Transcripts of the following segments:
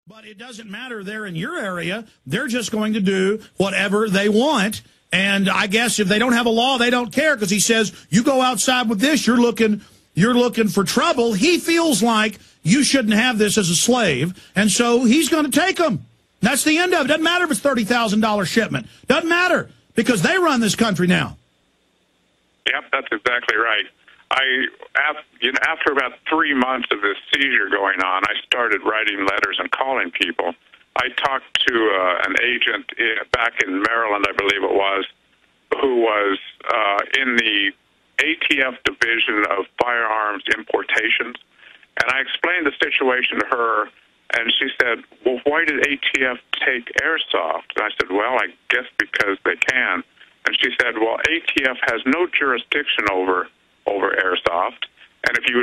But it doesn't matter. They're in your area. They're just going to do whatever they want. And I guess if they don't have a law, they don't care, because he says, you go outside with this, you're looking for trouble. He feels like you shouldn't have this as a slave, and so he's going to take them. That's the end of it. Doesn't matter if it's $30,000 shipment. Doesn't matter, because they run this country now. Yep, that's exactly right. After about 3 months of this seizure going on, I started writing letters and calling people. I talked to an agent back in Maryland, I believe it was, who was in the ATF division of firearms importations, and I explained the situation to her, and she said, well, why did ATF take Airsoft? And I said, well, I guess because they can. And she said, well, ATF has no jurisdiction over Airsoft, and if you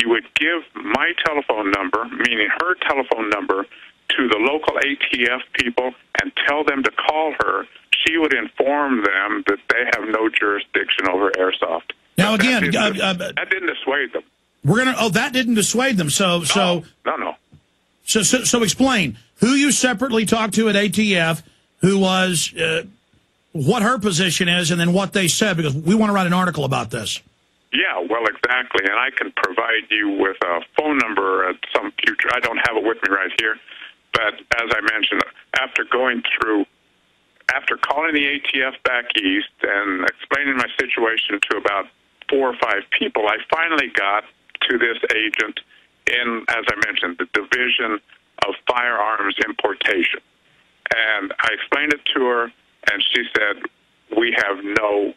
would give my telephone number, meaning her telephone number, to the local ATF people and tell them to call her, she would inform them that they have no jurisdiction over Airsoft. Now, again, that didn't dissuade them. That didn't dissuade them. No. So explain who you separately talked to at ATF, who was, what her position is, and then what they said, because we want to write an article about this. Yeah, well, exactly, and I can provide you with a phone number at some future. I don't have it with me right here, but as I mentioned, after calling the ATF back east and explaining my situation to about 4 or 5 people, I finally got to this agent in, as I mentioned, the Division of Firearms Importation. And I explained it to her, and she said, we have no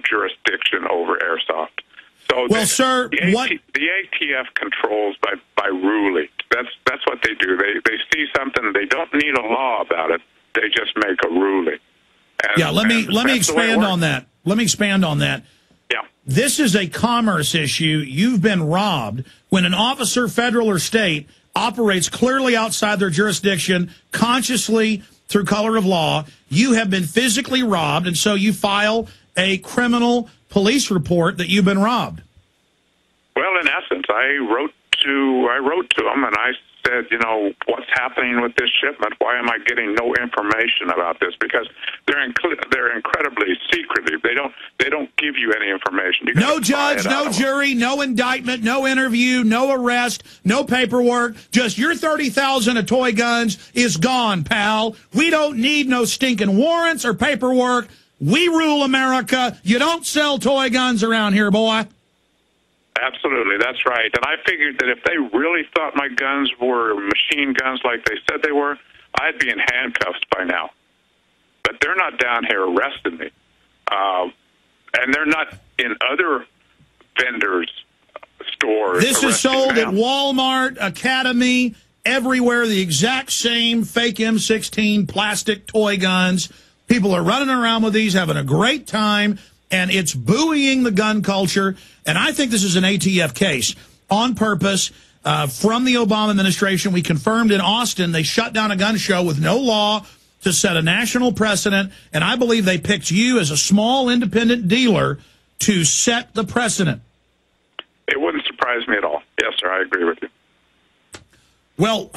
jurisdiction over Airsoft. So well, sir, the ATF controls by ruling. That's what they do. They see something, they don't need a law about it. They just make a ruling. And, let me expand on that. Let me expand on that. Yeah. This is a commerce issue. You've been robbed when an officer, federal or state, operates clearly outside their jurisdiction, consciously through color of law. You have been physically robbed, and so you file a criminal police report that you've been robbed. Well, in essence, I wrote to them, and I said, what's happening with this shipment? Why am I getting no information about this? Because they're incredibly secretive. They don't give you any information. No judge, no jury, no indictment, no interview, no arrest, no paperwork. Just your 30,000 of toy guns is gone, pal. We don't need no stinking warrants or paperwork. We rule America. You don't sell toy guns around here, boy. Absolutely, that's right. And I figured that if they really thought my guns were machine guns like they said they were, I'd be in handcuffs by now. But they're not down here arresting me. And they're not in other vendors' stores. This is sold at Walmart, Academy, everywhere, the exact same fake M16 plastic toy guns. People are running around with these, having a great time, and it's buoying the gun culture. And I think this is an ATF case on purpose from the Obama administration. We confirmed in Austin they shut down a gun show with no law to set a national precedent, and I believe they picked you as a small independent dealer to set the precedent. It wouldn't surprise me at all. Yes, sir, I agree with you. Well,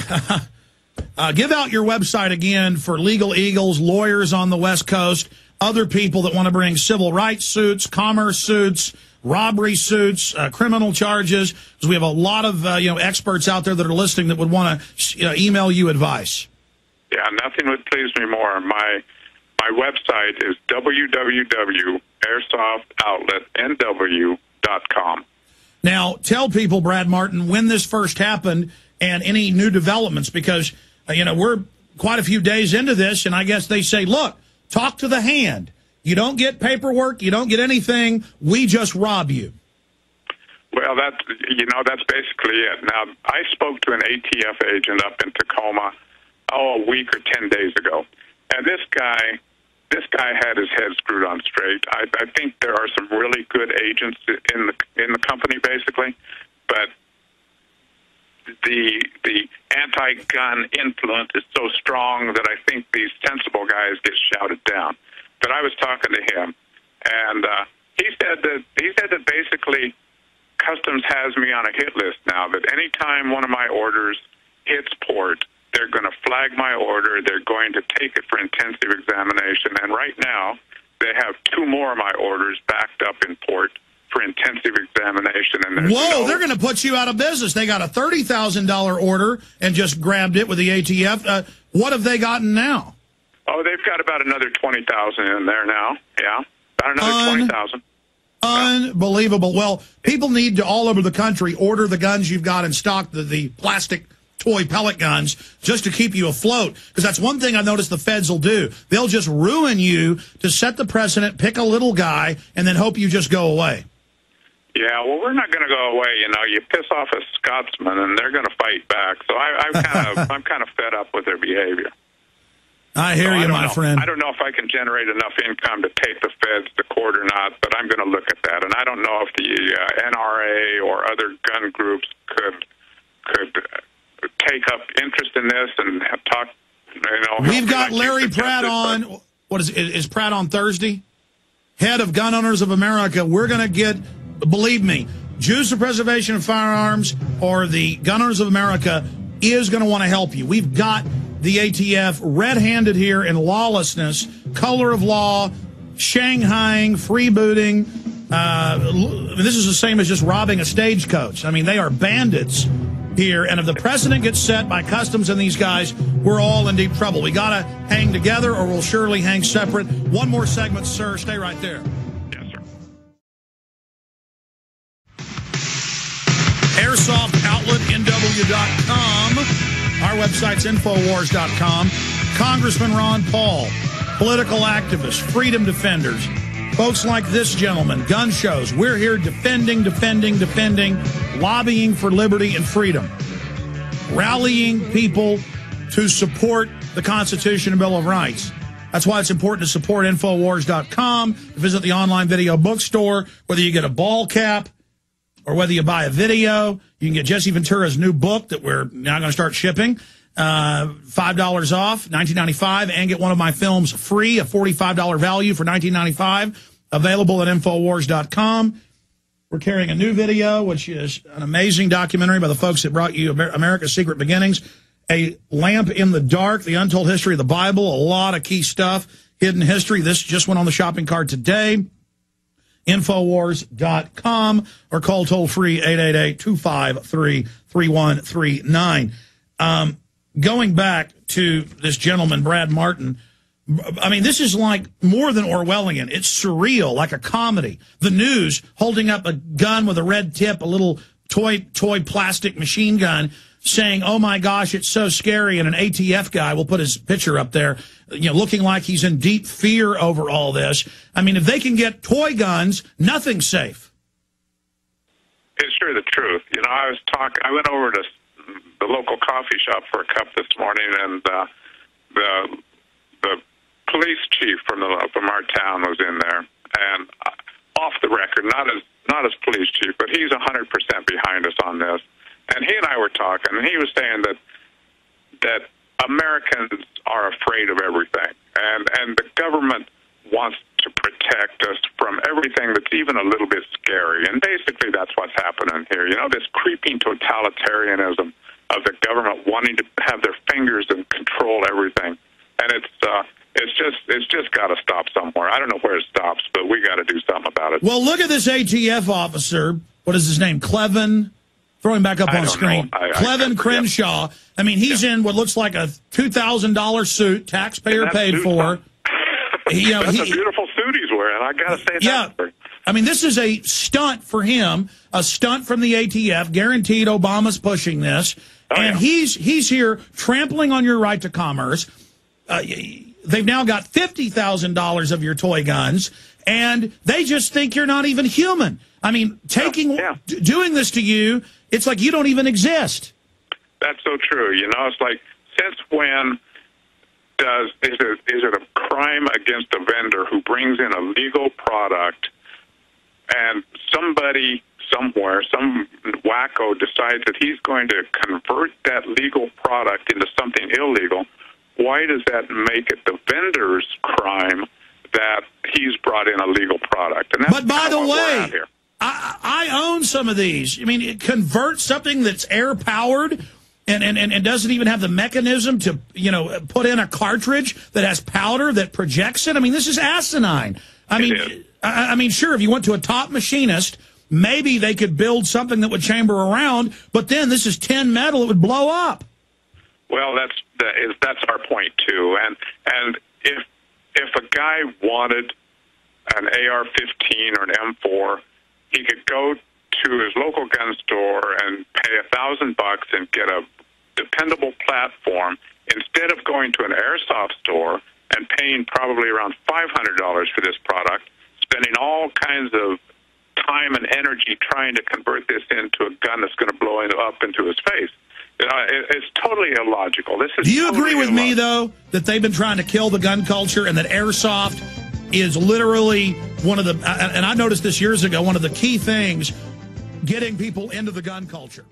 give out your website again for Legal Eagles, lawyers on the West Coast, other people that want to bring civil rights suits, commerce suits, robbery suits, criminal charges, because we have a lot of experts out there that are listening that would want to email you advice. Yeah, nothing would please me more. My website is www.airsoftoutletnw.com. Now, tell people, Brad Martin, when this first happened and any new developments, because we're quite a few days into this, and I guess they say, look, talk to the hand. You don't get paperwork. You don't get anything. We just rob you. Well, that's basically it. Now, I spoke to an ATF agent up in Tacoma, a week or 10 days ago, and this guy had his head screwed on straight. I think there are some really good agents in the company, basically, but the anti-gun influence is so strong that I think these sensible guys get shouted down. But I was talking to him, and he said that basically Customs has me on a hit list now, that anytime one of my orders hits port, they're going to flag my order. They're going to take it for intensive examination. And right now, they have 2 more of my orders backed up in port for intensive examination. And whoa, they're going to put you out of business. They got a $30,000 order and just grabbed it with the ATF. What have they gotten now? Oh, they've got about another 20,000 in there now. Yeah, about another 20,000. Unbelievable. Well, people need to, all over the country, order the guns you've got in stock, the plastic toy pellet guns, just to keep you afloat. Because that's one thing I've noticed the feds will do. They'll just ruin you to set the precedent, pick a little guy, and then hope you just go away. Yeah, well, we're not going to go away. You know, you piss off a Scotsman, and they're going to fight back. So I'm kind of fed up with their behavior. I hear you, my friend. I don't know if I can generate enough income to take the feds to court or not, but I'm going to look at that. And I don't know if the NRA or other gun groups could take up interest in this and talk. You know, we've got Larry Pratt on. What is Pratt on Thursday? Head of Gun Owners of America. We're going to get, believe me, Jews for Preservation of Firearms or the Gun Owners of America is going to want to help you. We've got the ATF red-handed here in lawlessness, color of law, shanghaiing, freebooting. This is the same as just robbing a stagecoach. I mean, they are bandits here, and if the precedent gets set by Customs and these guys, we're all in deep trouble. We got to hang together or we'll surely hang separate. One more segment, sir. Stay right there. Yes, sir. Airsoft outlet, NW.com. Our website's Infowars.com. Congressman Ron Paul, political activists, freedom defenders, folks like this gentleman, gun shows. We're here defending, lobbying for liberty and freedom, rallying people to support the Constitution and Bill of Rights. That's why it's important to support Infowars.com. Visit the online video bookstore, whether you get a ball cap or whether you buy a video. You can get Jesse Ventura's new book that we're now going to start shipping, $5 off, $19.95, and get one of my films free, a $45 value for $19.95, available at Infowars.com. We're carrying a new video, which is an amazing documentary by the folks that brought you America's Secret Beginnings, A Lamp in the Dark, the untold history of the Bible, a lot of key stuff, hidden history. This just went on the shopping cart today. Infowars.com or call toll-free 888-253-3139. Going back to this gentleman, Brad Martin, I mean, this is like more than Orwellian. It's surreal, like a comedy. The news holding up a gun with a red tip, a little toy plastic machine gun, saying, oh, my gosh, it's so scary, and an ATF guy will put his picture up there, you know, looking like he's in deep fear over all this. I mean, if they can get toy guns, nothing's safe. It's sure the truth. You know, I went over to the local coffee shop for a cup this morning, and the police chief from our town was in there, and off the record, not as police chief, but he's 100% behind us on this. And he and I were talking, and he was saying that Americans are afraid of everything, and the government wants to protect us from everything that's even a little bit scary. And basically, that's what's happening here. You know, this creeping totalitarianism of the government wanting to have their fingers and control everything, and it's just got to stop somewhere. I don't know where it stops, but we got to do something about it. Well, look at this ATF officer. What is his name? Clevin. Throw him back up on screen. Clevin Crenshaw. I mean, he's in what looks like a $2,000 suit, taxpayer paid for. You know, that's a beautiful suit he's wearing. I got to say that. Yeah. I mean, this is a stunt for him, a stunt from the ATF. Guaranteed Obama's pushing this. And he's here trampling on your right to commerce. They've now got $50,000 of your toy guns, and they just think you're not even human. I mean, doing this to you, it's like you don't even exist. That's so true. You know, it's like, since when is it a crime against a vendor who brings in a legal product and somebody somewhere, some wacko decides that he's going to convert that legal product into something illegal? Why does that make it the vendor's crime that he's brought in a legal product? And that's but by the way, I own some of these. I mean, it converts something that's air-powered and doesn't even have the mechanism to, you know, put in a cartridge that has powder that projects it. I mean, this is asinine. I mean, sure, if you went to a top machinist, maybe they could build something that would chamber around, but then this is tin metal, it would blow up. Well, that's our point too. And if a guy wanted an AR-15 or an M4, he could go to his local gun store and pay $1,000 and get a dependable platform instead of going to an airsoft store and paying probably around $500 for this product, spending all kinds of time and energy trying to convert this into a gun that's going to blow it up into his face. You know, it's totally illogical. Do you agree with me, though, that they've been trying to kill the gun culture and that airsoft is literally one of the, and I noticed this years ago, one of the key things getting people into the gun culture?